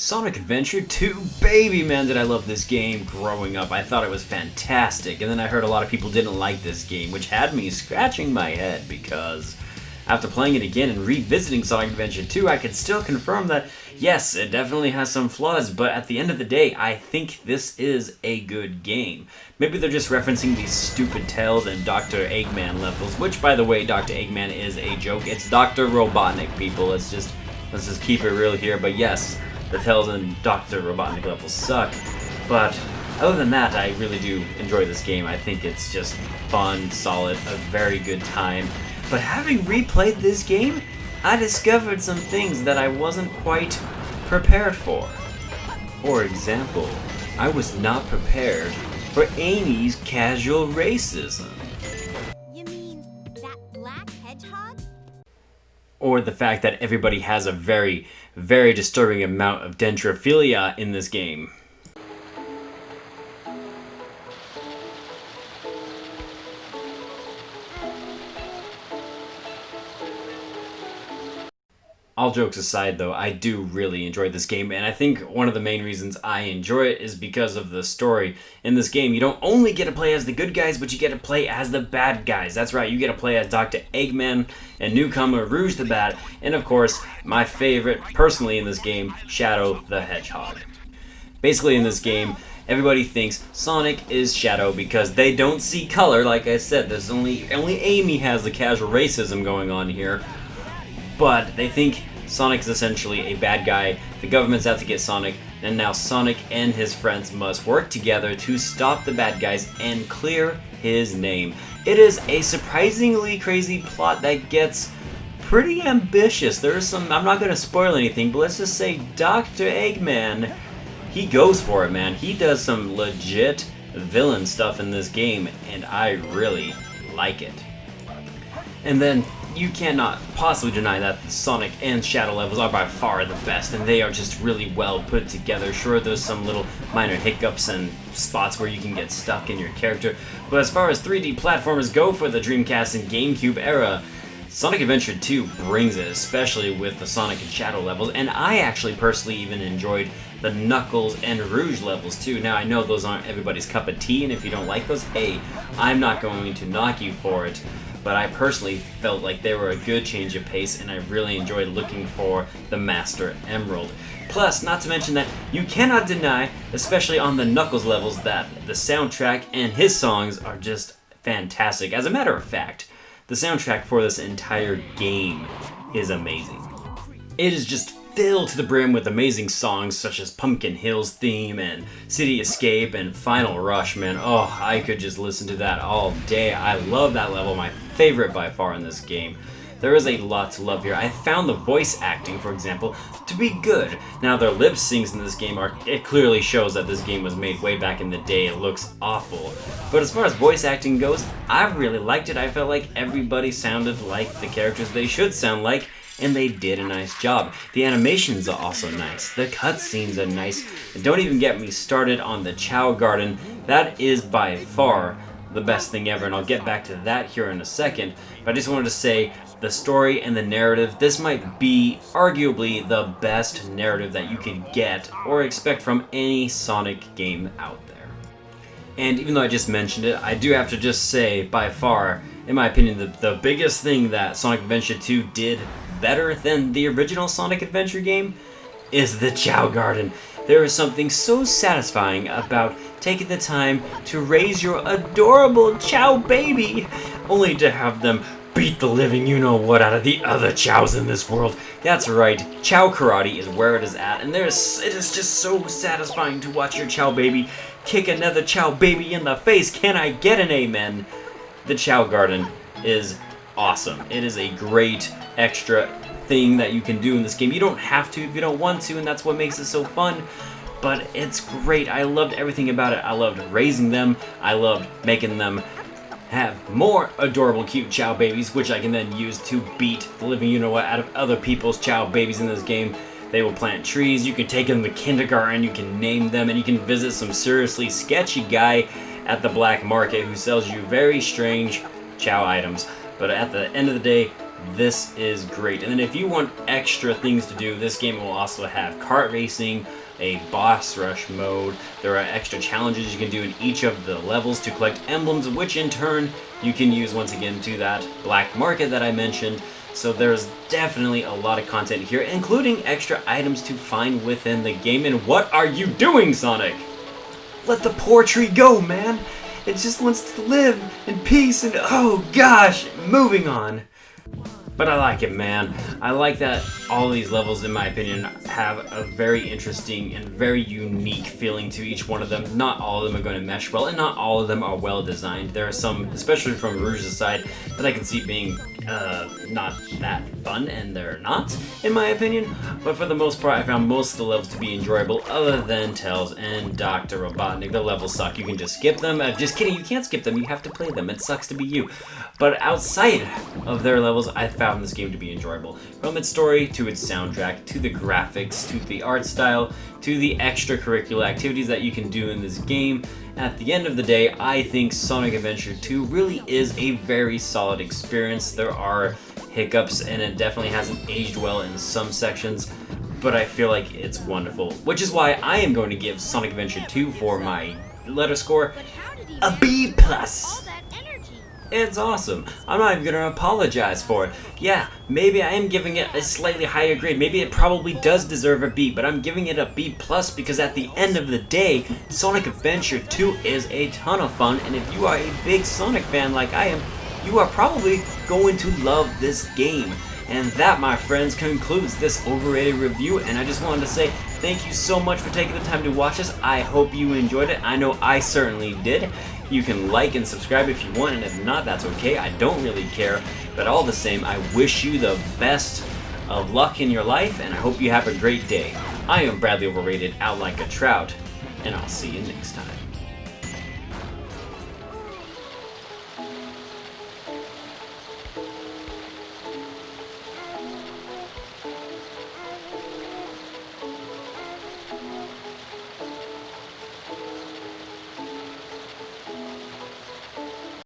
Sonic Adventure 2, baby man, did I love this game growing up. I thought it was fantastic, and then I heard a lot of people didn't like this game, which had me scratching my head because after playing it again and revisiting Sonic Adventure 2, I could still confirm that, yes, it definitely has some flaws, but at the end of the day, I think this is a good game. Maybe they're just referencing these stupid Tails and Dr. Eggman levels, which, by the way, Dr. Eggman is a joke. It's Dr. Robotnik, people. Let's just keep it real here, but yes, the Tails and Dr. Robotnik levels suck, but other than that, I really do enjoy this game. I think it's just fun, solid, a very good time. But having replayed this game, I discovered some things that I wasn't quite prepared for. For example, I was not prepared for Amy's casual racism. You mean that black hedgehog? Or the fact that everybody has a very, very disturbing amount of dendrophilia in this game. All jokes aside though, I do really enjoy this game, and I think one of the main reasons I enjoy it is because of the story. In this game, you don't only get to play as the good guys, but you get to play as the bad guys. That's right, you get to play as Dr. Eggman and newcomer Rouge the Bat, and of course, my favorite personally in this game, Shadow the Hedgehog. Basically in this game, everybody thinks Sonic is Shadow because they don't see color. Like I said, there's only Amy has the casual racism going on here. But they think Sonic's essentially a bad guy, the government's out to get Sonic, and now Sonic and his friends must work together to stop the bad guys and clear his name. It is a surprisingly crazy plot that gets pretty ambitious. There's some, I'm not going to spoil anything, but let's just say Dr. Eggman, he goes for it, man. He does some legit villain stuff in this game, and I really like it. And then you cannot possibly deny that the Sonic and Shadow levels are by far the best, and they are just really well put together. Sure, there's some little minor hiccups and spots where you can get stuck in your character, but as far as 3D platformers go for the Dreamcast and GameCube era, Sonic Adventure 2 brings it, especially with the Sonic and Shadow levels, and I actually personally even enjoyed the Knuckles and Rouge levels too. Now, I know those aren't everybody's cup of tea, and if you don't like those, hey, I'm not going to knock you for it. But I personally felt like they were a good change of pace, and I really enjoyed looking for the Master Emerald. Plus, not to mention that you cannot deny, especially on the Knuckles levels, that the soundtrack and his songs are just fantastic. As a matter of fact, the soundtrack for this entire game is amazing. It is just filled to the brim with amazing songs such as Pumpkin Hill's theme and City Escape and Final Rush, man. Oh, I could just listen to that all day. I love that level, my favorite by far in this game. There is a lot to love here. I found the voice acting, for example, to be good. Now, their lip syncs in this game it clearly shows that this game was made way back in the day. It looks awful. But as far as voice acting goes, I really liked it. I felt like everybody sounded like the characters they should sound like, and they did a nice job. The animations are also nice. The cutscenes are nice. And don't even get me started on the Chow Garden. That is by far the best thing ever, and I'll get back to that here in a second. But I just wanted to say, the story and the narrative, this might be arguably the best narrative that you could get or expect from any Sonic game out there. And even though I just mentioned it, I do have to just say, by far, in my opinion, the biggest thing that Sonic Adventure 2 did better than the original Sonic Adventure game is the Chow Garden. There is something so satisfying about taking the time to raise your adorable Chow baby, only to have them beat the living you-know-what out of the other Chows in this world. That's right, Chow Karate is where it is at, and it is just so satisfying to watch your Chow baby kick another Chow baby in the face. Can I get an amen? The Chow Garden is awesome. It is a great extra thing that you can do in this game. You don't have to if you don't want to, and that's what makes it so fun, but it's great. I loved everything about it. I loved raising them. I loved making them have more adorable, cute Chow babies, which I can then use to beat the living you-know-what out of other people's Chow babies in this game. They will plant trees. You can take them to kindergarten. You can name them, and you can visit some seriously sketchy guy at the black market who sells you very strange Chow items. But at the end of the day, this is great. And then if you want extra things to do, this game will also have kart racing, a boss rush mode. There are extra challenges you can do in each of the levels to collect emblems, which in turn you can use once again to that black market that I mentioned. So there's definitely a lot of content here, including extra items to find within the game. And what are you doing, Sonic? Let the poor tree go, man! It just wants to live in peace and oh gosh, moving on. But I like it, man. I like that all of these levels, in my opinion, have a very interesting and very unique feeling to each one of them. Not all of them are going to mesh well, and not all of them are well designed. There are some, especially from Rouge's side, that I can see being not that fun, and they're not, in my opinion. But for the most part, I found most of the levels to be enjoyable, other than Tails and Dr. Robotnik. The levels suck. You can just skip them. Just kidding, you can't skip them. You have to play them. It sucks to be you. But outside of their levels, I found this game to be enjoyable. From its story, to its soundtrack, to the graphics, to the art style, to the extracurricular activities that you can do in this game. At the end of the day, I think Sonic Adventure 2 really is a very solid experience. There are hiccups, and it definitely hasn't aged well in some sections, but I feel like it's wonderful. Which is why I am going to give Sonic Adventure 2 for my letter score a B+. It's awesome. I'm not even going to apologize for it. Yeah, maybe I am giving it a slightly higher grade. Maybe it probably does deserve a B, but I'm giving it a B+ because at the end of the day, Sonic Adventure 2 is a ton of fun, and if you are a big Sonic fan like I am, you are probably going to love this game. And that, my friends, concludes this Overrated review, and I just wanted to say thank you so much for taking the time to watch this. I hope you enjoyed it. I know I certainly did. You can like and subscribe if you want, and if not, that's okay. I don't really care. But all the same, I wish you the best of luck in your life, and I hope you have a great day. I am Bradley Overrated, out like a trout, and I'll see you next time.